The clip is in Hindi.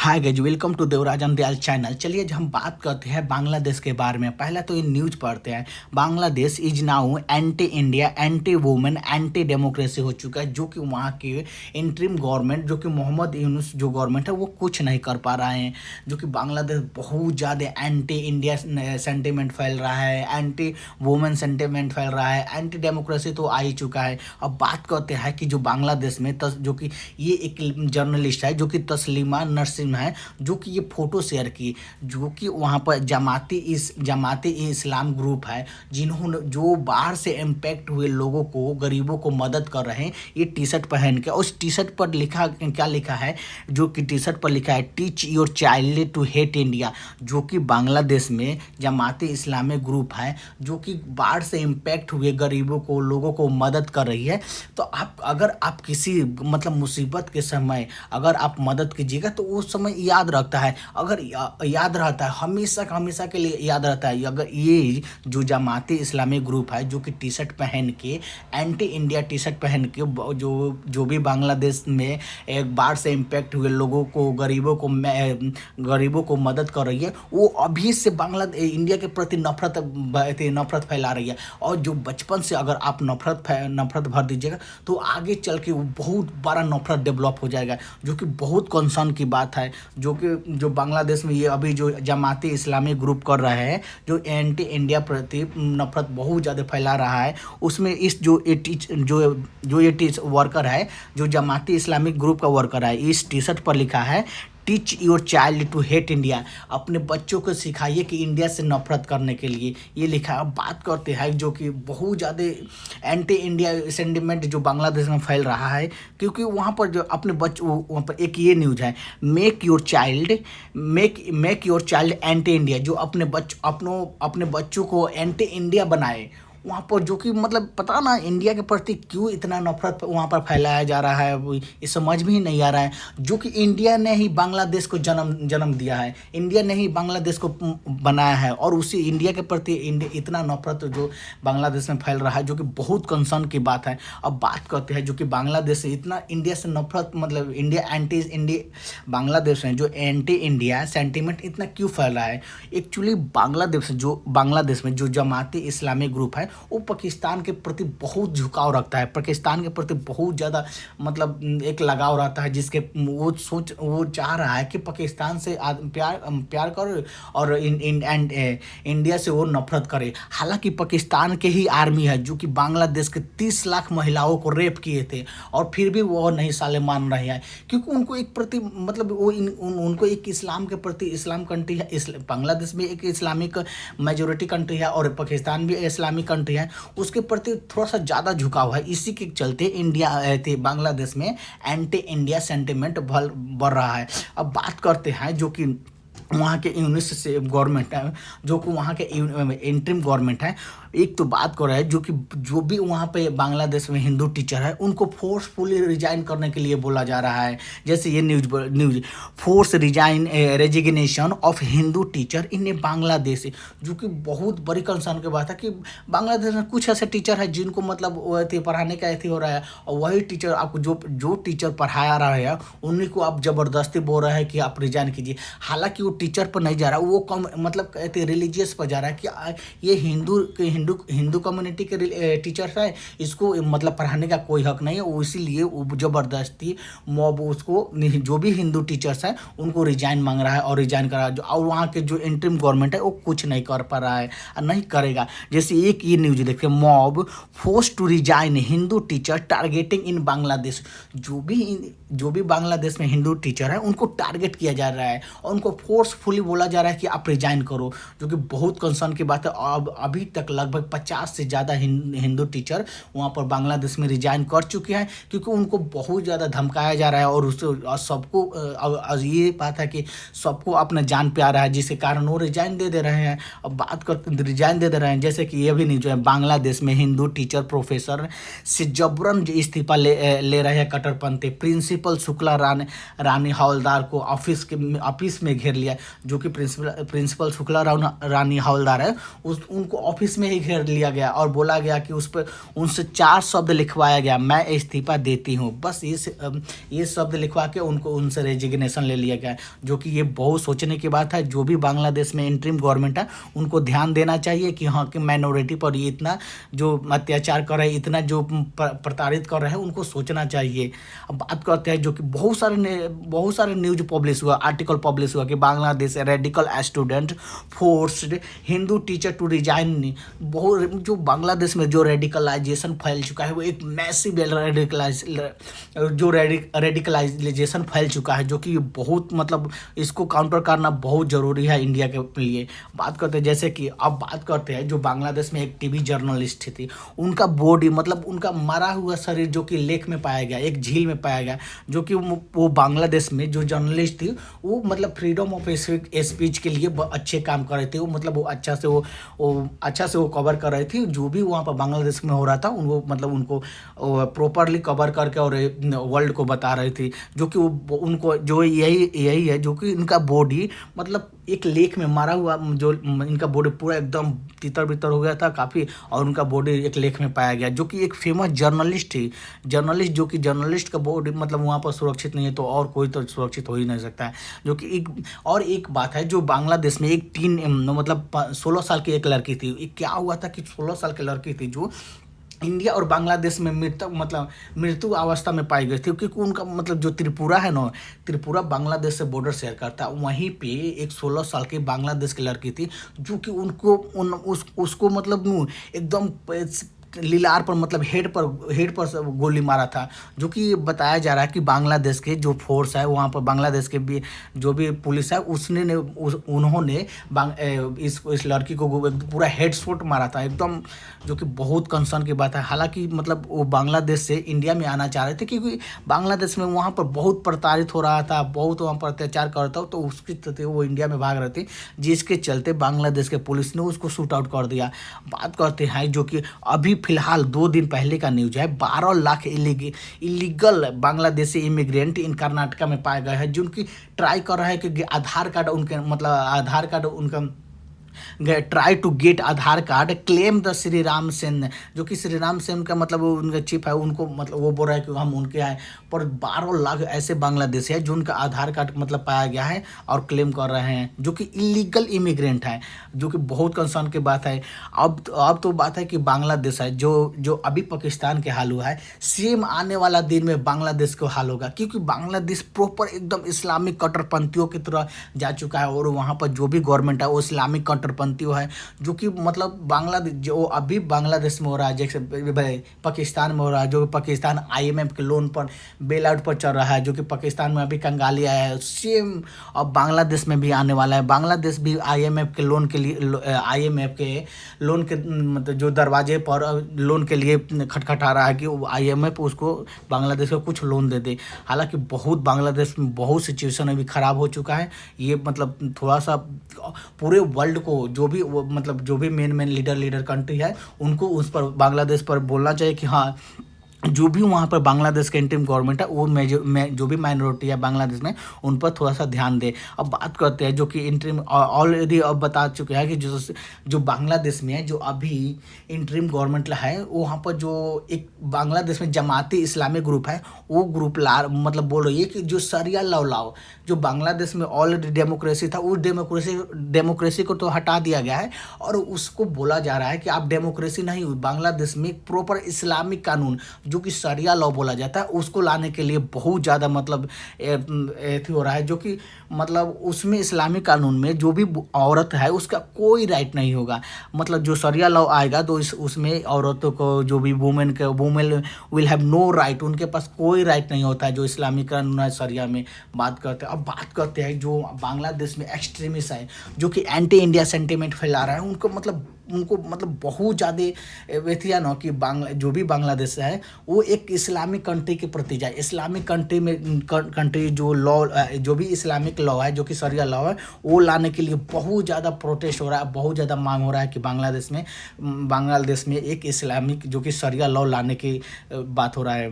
Hi guys, welcome to Devarajan Dayal channel. चलिए आज हम बात करते हैं बांग्लादेश के बारे में। पहला तो ये न्यूज पढ़ते हैं। Bangladesh is now anti India, anti women, anti democracy हो चुका है, जो कि वहाँ के इंटरिम गवर्नमेंट, जो कि मोहम्मद यूनुस जो गवर्नमेंट है वो कुछ नहीं कर पा रहे हैं। जो कि बांग्लादेश बहुत ज़्यादा एंटी इंडिया सेंटिमेंट फैल रहा है, एंटी वुमेन सेंटिमेंट फैल रहा है, एंटी डेमोक्रेसी तो आ ही चुका है। अब बात करते हैं कि जो बांग्लादेश में जो कि ये एक जर्नलिस्ट है जो कि तस्लीमा नरसिम है, जो कि ये फोटो शेयर की, जो कि वहाँ पर जमाती इस्लाम ग्रुप है, जिन्होंने जो बाहर से इम्पैक्ट हुए लोगों को, गरीबों को मदद कर रहे हैं। ये टी शर्ट पहन के, उस टी शर्ट पर लिखा क्या लिखा है, जो कि टी शर्ट पर लिखा है teach your child to hate India. जो कि बांग्लादेश में जमाती इस्लामी ग्रुप है, जो कि बाढ़ से इम्पैक्ट हुए गरीबों को, लोगों को मदद कर रही है। तो अगर आप किसी मतलब मुसीबत के समय अगर आप मदद कीजिएगा तो उस समय याद रखता है। अगर याद रहता है, हमेशा हमेशा के लिए याद रहता है। अगर ये जो जमाती इस्लामी ग्रुप है, जो कि टी शर्ट पहन के, एंटी इंडिया टी शर्ट पहन के, जो भी बांग्लादेश में एक बाढ़ से इम्पैक्ट हुए लोगों को, गरीबों को मदद कर रही है, वो अभी से इंडिया के प्रति नफरत फैला रही है। और जो बचपन से अगर आप नफरत भर दीजिएगा तो आगे चल के वो बहुत बड़ा नफरत डेवलप हो जाएगा, जो कि बहुत कंसर्न की बात है। जो बांग्लादेश में ये अभी जो जमाती इस्लामी ग्रुप कर रहे हैं, जो एंटी इंडिया प्रति नफरत बहुत ज़्यादा फैला रहा है, उसमें इस जो ये टीच वर्कर है, जो जमाती इस्लामिक ग्रुप का वर्कर है, इस टी शर्ट पर लिखा है teach your child to hate India. अपने बच्चों को सिखाइए कि इंडिया से नफरत करने के लिए, ये लिखा है। अब बात करते हैं जो कि बहुत ज़्यादा एंटी इंडिया सेंटिमेंट जो बांग्लादेश में फैल रहा है, क्योंकि वहाँ पर जो अपने बच्चों, वहाँ पर एक ये न्यूज़ है, make your child anti India. जो अपने बच्चों को एंटी इंडिया बनाए वहाँ पर, जो कि मतलब पता ना इंडिया के प्रति क्यों इतना नफरत वहाँ पर फैलाया जा रहा है, वो ये समझ में ही नहीं आ रहा है। जो कि इंडिया ने ही बांग्लादेश को जन्म दिया है, इंडिया ने ही बांग्लादेश को बनाया है, और उसी इंडिया के प्रति इतना नफरत जो बांग्लादेश में फैल रहा है, जो कि बहुत कंसर्न की बात है। अब बात करते हैं जो कि बांग्लादेश से इतना इंडिया से नफरत, मतलब बांग्लादेश में जो एंटी इंडिया सेंटिमेंट इतना क्यों फैल रहा है। एक्चुअली बांग्लादेश में जो जमाती इस्लामी ग्रुप है, वो पाकिस्तान के प्रति बहुत झुकाव रखता है, पाकिस्तान के प्रति बहुत ज़्यादा मतलब एक लगाव रहता है, जिसके वो चाह रहा है कि पाकिस्तान से प्यार करे और इंडिया से वो नफरत करे। हालांकि पाकिस्तान के ही आर्मी है जो कि बांग्लादेश के 30 लाख महिलाओं को रेप किए थे, और फिर भी वो नहीं साले मान रहे हैं, क्योंकि उनको एक प्रति मतलब उनको एक इस्लाम के प्रति, इस्लाम कंट्री है, बांग्लादेश में एक इस्लामिक मेजोरिटी कंट्री है और पाकिस्तान भी इस्लामिक कंट्री है, उसके प्रति थोड़ा सा ज़्यादा झुकाव है। इसी के चलते बांग्लादेश में एंटी इंडिया सेंटिमेंट बढ़ रहा है। अब बात करते हैं जो कि वहाँ के यूनिस से गवर्नमेंट है, जो कि वहाँ के इंटरिम गवर्नमेंट है। एक तो बात कर रहा है जो भी वहाँ पे बांग्लादेश में हिंदू टीचर है, उनको फोर्सफुली रिजाइन करने के लिए बोला जा रहा है। जैसे ये news force resignation of Hindu teacher इन बांग्लादेश, जो कि बहुत बड़ी कंसर्न की बात है कि बांग्लादेश में कुछ ऐसे टीचर है जिनको मतलब पढ़ाने का हो रहा है, और वही टीचर आपको जो टीचर पढ़ाया रहा है उन्हीं को आप ज़बरदस्ती बोल रहे हैं कि आप रिजाइन कीजिए। हालांकि वो टीचर पर नहीं जा रहा, वो मतलब कहते रिलीजियस पर जा रहा है कि ये हिंदू कम्युनिटी के टीचर्स है, इसको मतलब पढ़ाने का कोई हक नहीं है। वो इसीलिए वो ज़बरदस्ती मॉब उसको, जो भी हिंदू टीचर्स हैं उनको रिजाइन मांग रहा है और रिजाइन करा, और वहाँ के जो इंटरिम गवर्नमेंट है वो कुछ नहीं कर पा रहा है और नहीं करेगा। जैसे एक ये न्यूज देखिए, mob force to resign Hindu teacher targeting in Bangladesh. जो भी बांग्लादेश में हिंदू टीचर है उनको टारगेट किया जा रहा है और उनको फोर्सफुली बोला जा रहा है कि आप रिजाइन करो, जो कि बहुत कंसर्न की बात है। अब अभी तक लगभग 50 से ज़्यादा हिंदू टीचर वहाँ पर बांग्लादेश में रिजाइन कर चुके हैं, क्योंकि उनको बहुत ज़्यादा धमकाया जा रहा है, और उससे सबको ये बात है कि सबको अपना जान प्यारा है, जिसके कारण वो रिजाइन दे रहे हैं। अब बात करते रिजाइन दे रहे हैं, जैसे कि ये भी नहीं जो है, बांग्लादेश में हिंदू टीचर प्रोफेसर से जबरन इस्तीफा ले रहे हैं कट्टरपंथी। प्रिंसिपल शुक्ला रानी हवलदार को ऑफिस में घेर लिया, जो कि प्रिंसिपल शुक्ला रानी हवलदार है, उनको ऑफिस में ही घेर लिया गया और बोला गया कि उस पर उनसे 4 शब्द लिखवाया गया, मैं इस्तीफ़ा देती हूँ। बस ये शब्द लिखवा के उनको उनसे रेजिग्नेशन ले लिया गया, जो कि ये बहुत सोचने की बात है। जो भी बांग्लादेश में इंटरिम गवर्नमेंट है उनको ध्यान देना चाहिए कि हाँ, कि माइनॉरिटी पर ये इतना जो अत्याचार कर रहे हैं, इतना जो प्रताड़ित कर रहे हैं, उनको सोचना चाहिए। अब बात करते हैं जो कि बहुत सारे न्यूज पब्लिश हुआ, आर्टिकल पब्लिश हुआ कि Bangladesh radical student forced Hindu teacher to resign. बहुत जो बांग्लादेश में जो रेडिकलाइजेशन फैल चुका है, वो एक मैसिव रेडिकलाइजेशन फैल चुका है, जो कि बहुत मतलब इसको काउंटर करना बहुत ज़रूरी है इंडिया के लिए। बात करते हैं जैसे कि अब बात करते हैं जो बांग्लादेश में एक टीवी जर्नलिस्ट थी, उनका बॉडी मतलब उनका मरा हुआ शरीर जो कि लेक में पाया गया, एक झील में पाया गया, जो कि वो बांग्लादेश में जो जर्नलिस्ट थी वो मतलब फ्रीडम ऑफ स्पीच के लिए अच्छे काम कर रहे थे। वो मतलब वो अच्छा से वो कवर कर रही थी, जो भी वहाँ पर बांग्लादेश में हो रहा था उनको मतलब उनको प्रॉपरली कवर करके और वर्ल्ड को बता रही थी। जो कि वो उनको जो यही है जो कि इनका बॉडी मतलब एक लेक में मारा हुआ, जो इनका बॉडी पूरा एकदम तितर बितर हो गया था काफ़ी, और उनका बॉडी एक लेक में पाया गया। जो कि एक फेमस जर्नलिस्ट थी, जो कि जर्नलिस्ट का बॉडी मतलब वहाँ पर सुरक्षित नहीं है तो और कोई तो सुरक्षित हो ही नहीं सकता है। जो कि एक बात है, जो बांग्लादेश में एक मतलब 16 साल की एक लड़की थी। क्या हुआ था कि 16 साल की लड़की थी जो इंडिया और बांग्लादेश में मृत्यु अवस्था में पाई गई थी, क्योंकि उनका मतलब जो त्रिपुरा है ना, त्रिपुरा बांग्लादेश से बॉर्डर शेयर करता है। वहीं पे एक 16 साल की बांग्लादेश की लड़की थी, जो कि उसको मतलब एकदम लीलार पर मतलब हेड पर गोली मारा था। जो कि बताया जा रहा है कि बांग्लादेश के जो फोर्स है वहाँ पर, बांग्लादेश के भी जो भी पुलिस है उन्होंने इस लड़की को पूरा हेड शॉट मारा था एकदम, जो कि बहुत कंसर्न की बात है। हालांकि मतलब वो बांग्लादेश से इंडिया में आना चाह रहे थे, क्योंकि बांग्लादेश में वहाँ पर बहुत प्रताड़ित हो रहा था, बहुत वहाँ पर अत्याचार कर रहा था, तो उसके चलते वो इंडिया में भाग रहे थे, जिसके चलते बांग्लादेश के पुलिस ने उसको शूट आउट कर दिया। बात करते हैं जो कि अभी फिलहाल 2 दिन पहले का न्यूज है, 12 लाख इलीगल बांग्लादेशी इमिग्रेंट इन कर्नाटका में पाए गए हैं, जिनकी ट्राई कर रहे हैं कि आधार कार्ड उनका try to get Aadhaar card, claim the Shri Ram Sen. जो कि श्री राम सेन का मतलब उनका चीफ है, उनको मतलब वो बोल रहा है कि हम उनके हैं, पर 12 लाख ऐसे बांग्लादेशी हैं जो उनका आधार कार्ड मतलब पाया गया है और क्लेम कर रहे हैं, जो कि इलीगल इमिग्रेंट है, जो कि बहुत कंसर्न की बात है। अब तो बात है कि बांग्लादेश है जो अभी पाकिस्तान के हाल हुआ है, सेम आने वाला दिन में बांग्लादेश को हाल होगा, क्योंकि बांग्लादेश प्रॉपर एकदम इस्लामिक कट्टरपंथियों की तरह जा चुका है, और वहाँ पर जो भी गवर्नमेंट है वो इस्लामिक कट्टरपंथी है। जो कि मतलब बांग्लादेश जो अभी बांग्लादेश में हो रहा है, जैसे पाकिस्तान में हो रहा है, जो पाकिस्तान IMF के लोन पर बेल आउट पर चल रहा है, जो कि पाकिस्तान में अभी कंगाली आया है, सेम अब बांग्लादेश में भी आने वाला है। बांग्लादेश भी IMF के लोन के लिए मतलब जो दरवाजे पर लोन के लिए खटखटा रहा है कि IMF उसको बांग्लादेश को कुछ लोन दे दे। हालांकि बांग्लादेश में बहुत सिचुएशन अभी ख़राब हो चुका है। ये मतलब थोड़ा सा पूरे वर्ल्ड को जो भी मेन लीडर कंट्री है उनको उस पर बांग्लादेश पर बोलना चाहिए कि हाँ, जो भी वहाँ पर बांग्लादेश के इंटरिम गवर्नमेंट है वो जो भी माइनॉरिटी है बांग्लादेश में उन पर थोड़ा सा ध्यान दे। अब बात करते हैं जो कि इंटरिम ऑलरेडी अब बता चुके हैं कि जो बांग्लादेश में है, जो अभी इंटरिम गवर्नमेंट है, वहाँ पर जो एक बांग्लादेश में जमाती इस्लामी ग्रुप है, वो ग्रुप मतलब बोल रही है कि जो शरिया लॉ लाओ, जो बांग्लादेश में ऑलरेडी डेमोक्रेसी था, उस डेमोक्रेसी को तो हटा दिया गया है, और उसको बोला जा रहा है कि आप डेमोक्रेसी नहीं, बांग्लादेश में प्रॉपर इस्लामिक कानून जो कि शरिया लॉ बोला जाता है उसको लाने के लिए बहुत ज़्यादा मतलब हो रहा है। जो कि मतलब उसमें इस्लामिक कानून में जो भी औरत है उसका कोई राइट नहीं होगा। मतलब जो शरिया लॉ आएगा तो उसमें औरतों को, जो भी women will have no right, उनके पास कोई राइट नहीं होता है जो इस्लामिक कानून है शरिया में बात करते हैं। अब बात करते हैं जो बांग्लादेश में एक्सट्रीमिस्ट है जो कि एंटी इंडिया सेंटिमेंट फैला रहा है, उनको मतलब बहुत ज़्यादा व्यथिया न कि जो भी बांग्लादेश है वो एक इस्लामिक कंट्री के प्रति जाए। इस्लामिक कंट्री जो भी इस्लामिक लॉ है, जो कि शरिया लॉ है, वो लाने के लिए बहुत ज़्यादा प्रोटेस्ट हो रहा है, बहुत ज़्यादा मांग हो रहा है कि बांग्लादेश में एक इस्लामिक जो कि शरिया लॉ लाने की बात हो रहा है।